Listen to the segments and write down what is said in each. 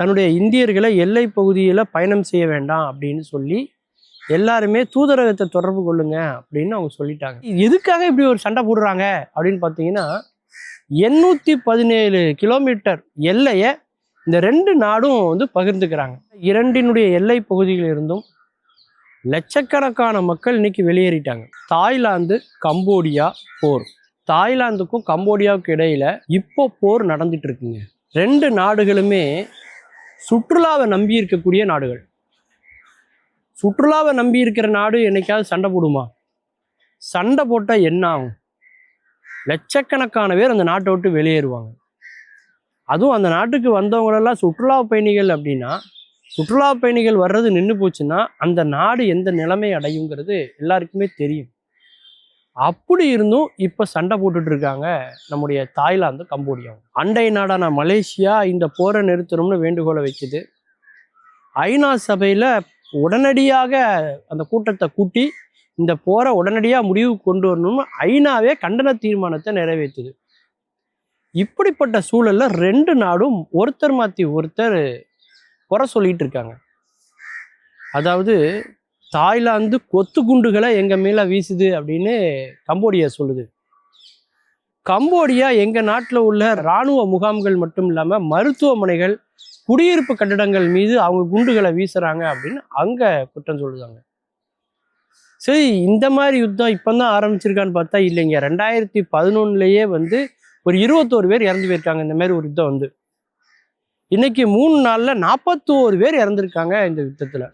தன்னுடைய இந்தியர்களை எல்லை பகுதியில் பயணம் செய்ய வேண்டாம் அப்படின்னு சொல்லி எல்லாருமே தூதரகத்தை தொடர்பு கொள்ளுங்க அப்படின்னு அவங்க சொல்லிட்டாங்க. எதுக்காக இப்படி ஒரு சண்டை போடுறாங்க அப்படின்னு பார்த்தீங்கன்னா, 817 கிலோமீட்டர் எல்லையை இந்த ரெண்டு நாடும் வந்து பகிர்ந்துக்கிறாங்க. இரண்டினுடைய எல்லை பகுதியில் இருந்தும் லட்சக்கணக்கான மக்கள் இன்னைக்கு வெளியேறிட்டாங்க. தாய்லாந்து கம்போடியா போர், தாய்லாந்துக்கும் கம்போடியாவுக்கும் இடையில இப்போ போர் நடந்துட்டு இருக்குங்க. ரெண்டு நாடுகளுமே சுற்றுலாவை நம்பி இருக்கக்கூடிய நாடுகள். சுற்றுலாவை நம்பி இருக்கிற நாடு என்னைக்காவது சண்டை போடுமா? சண்டை போட்டால் என்ன ஆகும்? லட்சக்கணக்கான பேர் அந்த நாட்டை விட்டு வெளியேறுவாங்க. அதுவும் அந்த நாட்டுக்கு வந்தவங்களெல்லாம் சுற்றுலா பயணிகள் அப்படின்னா, சுற்றுலா பயணிகள் வர்றது நின்று போச்சுன்னா அந்த நாடு எந்த நிலைமை அடையுங்கிறது எல்லாருக்குமே தெரியும். அப்படி இருந்தும் இப்போ சண்டை போட்டுட்டு இருக்காங்க நம்முடைய தாய்லாந்து கம்போடியா. அண்டை நாடான மலேசியா இந்த போரை நிறுத்தணும்னு வேண்டுகோளை வைக்குது. ஐநா சபையில் உடனடியாக அந்த கூட்டத்தை கூட்டி இந்த போரை உடனடியாக முடிவுக்கு கொண்டு வரணும்னு ஐநாவே கண்டன தீர்மானத்தை நிறைவேற்றுது. இப்படிப்பட்ட சூழல்ல ரெண்டு நாடும் ஒருத்தர் மாற்றி ஒருத்தர் குறை சொல்லிட்டு இருக்காங்க. அதாவது தாய்லாந்து கொத்து குண்டுகளை எங்க மேல வீசுது அப்படின்னு கம்போடியா சொல்லுது. கம்போடியா எங்க நாட்டில் உள்ள இராணுவ முகாம்கள் மட்டும் இல்லாம மருத்துவமனைகள், குடியிருப்பு கட்டிடங்கள் மீது அவங்க குண்டுகளை வீசுறாங்க அப்படின்னு அங்க குற்றம் சொல்லுதாங்க. சரி, இந்த மாதிரி யுத்தம் இப்பதான் ஆரம்பிச்சிருக்கான்னு பார்த்தா இல்லைங்க. 2011 வந்து ஒரு 21 பேர் இறந்து போயிருக்காங்க. இந்த மாதிரி ஒரு யுத்தம் வந்து இன்னைக்கு 3 நாள்ல 41 பேர் இறந்துருக்காங்க இந்த யுத்தத்துல.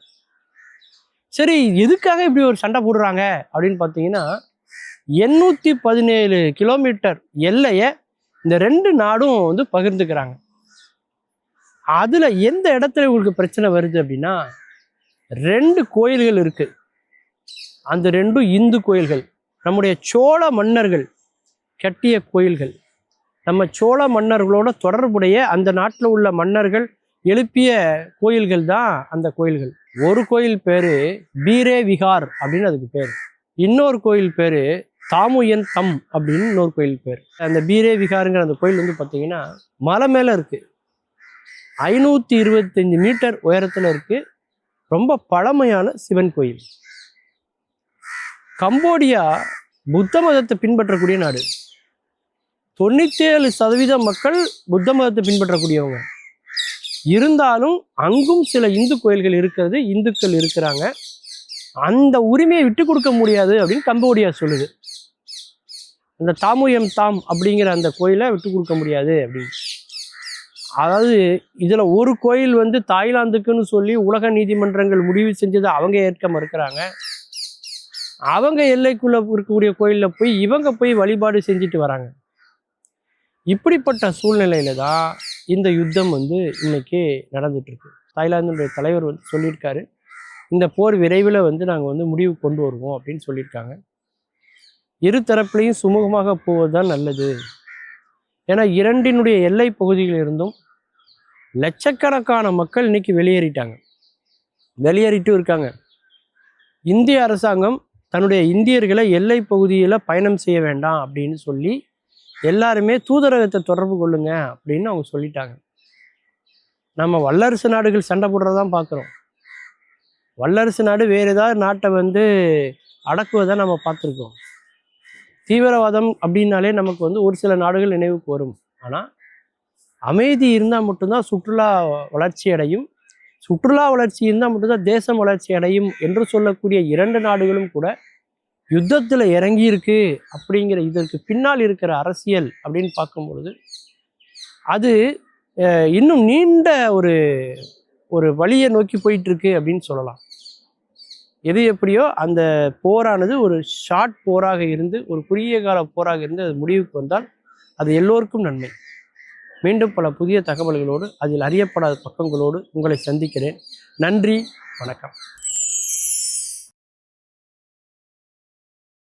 சரி, எதுக்காக இப்படி ஒரு சண்டை போடுறாங்க அப்படின்னு பார்த்தீங்கன்னா, 817 கிலோமீட்டர் எல்லையை இந்த ரெண்டு நாடும் வந்து பகிர்ந்துக்கிறாங்க. அதுல எந்த இடத்துல உங்களுக்கு பிரச்சனை வருது அப்படின்னா, ரெண்டு கோயில்கள் இருக்கு. அந்த ரெண்டும் இந்து கோயில்கள், நம்முடைய சோழ மன்னர்கள் கட்டிய கோயில்கள். நம்ம சோழ மன்னர்களோட தொடர்புடைய அந்த நாட்டில் உள்ள மன்னர்கள் எழுப்பிய கோயில்கள் தான் அந்த கோயில்கள். ஒரு கோயில் பேரு பீரே விகார் அப்படின்னு அதுக்கு பேர். இன்னொரு கோயில் பேரு தாமுயன் தம் அப்படின்னு இன்னொரு கோயில் பேர். அந்த பீரே விகாருங்கிற அந்த கோயில் வந்து பார்த்தீங்கன்னா மலை மேல இருக்கு. 525 மீட்டர் உயரத்துல இருக்கு. ரொம்ப பழமையான சிவன் கோயில். கம்போடியா புத்த மதத்தை பின்பற்றக்கூடிய நாடு. 97% மக்கள் புத்த மதத்தை பின்பற்றக்கூடியவங்க. இருந்தாலும் அங்கும் சில இந்து கோயில்கள் இருக்கிறது, இந்துக்கள் இருக்கிறாங்க. அந்த உரிமையை விட்டு கொடுக்க முடியாது அப்படின்னு கம்போடியா சொல்லுது. அந்த தாமுயம் தாம் அப்படிங்கிற அந்த கோயிலை விட்டு கொடுக்க முடியாது அப்படின்னு. அதாவது இதுல ஒரு கோயில் வந்து தாய்லாந்துக்குன்னு சொல்லி உலக நீதிமன்றங்கள் முடிவு செஞ்சதை அவங்க ஏற்க மறுக்கிறாங்க. அவங்க எல்லைக்குள்ள இருக்கக்கூடிய கோயில்ல போய் இவங்க போய் வழிபாடு செஞ்சுட்டு வராங்க. இப்படிப்பட்ட சூழ்நிலையில தான் இந்த யுத்தம் வந்து இன்னைக்கு நடந்துட்டு இருக்கு. தாய்லாந்துடைய தலைவர் வந்து சொல்லியிருக்காரு, இந்த போர் விரைவில் வந்து நாங்கள் வந்து முடிவு கொண்டு வருவோம் அப்படின்னு சொல்லியிருக்காங்க. இரு தரப்புலையும் சுமூகமாக போவதுதான் நல்லது. ஏன்னா இரண்டினுடைய எல்லை பகுதியில் இருந்தும் லட்சக்கணக்கான மக்கள் இன்னைக்கு வெளியேறிட்டு இருக்காங்க. இந்திய அரசாங்கம் தன்னுடைய இந்தியர்களை எல்லை பகுதியில் பயணம் செய்ய வேண்டாம் அப்படின்னு சொல்லி எல்லாருமே தூதரகத்தை தொடர்பு கொள்ளுங்க அப்படின்னு அவங்க சொல்லிட்டாங்க. நம்ம வல்லரசு நாடுகள் சண்டை போடுறதான் பார்க்குறோம். வல்லரசு நாடு வேறு ஏதாவது நாட்டை வந்து அடக்குவதை நம்ம பார்த்துருக்கோம். தீவிரவாதம் அப்படின்னாலே நமக்கு வந்து ஒரு சில நாடுகள் நினைவுக்கு வரும். ஆனால் அமைதி இருந்தால் மட்டும்தான் சுற்றுலா வளர்ச்சி அடையும். சுற்றுலா வளர்ச்சி இருந்தால் மட்டும்தான் தேசம் வளர்ச்சி அடையும் என்று சொல்லக்கூடிய இரண்டு நாடுகளும் கூட யுத்தத்தில் இறங்கி இருக்கு. அப்படிங்கிற இதற்கு பின்னால் இருக்கிற அரசியல் அப்படின்னு பார்க்கும்பொழுது அது இன்னும் நீண்ட ஒரு வழியை நோக்கி போயிட்டு இருக்கு அப்படின்னு சொல்லலாம். எது எப்படியோ அந்த போரானது ஒரு ஷார்ட் போராக இருந்து, ஒரு குறுகிய கால போராக இருந்து அது முடிவுக்கு வந்தால் அது எல்லோருக்கும் நன்மை. மீண்டும் பல புதிய தகவல்களோடு, அதில் அறியப்படாத பக்கங்களோடு உங்களை சந்திக்கிறேன். நன்றி, வணக்கம்.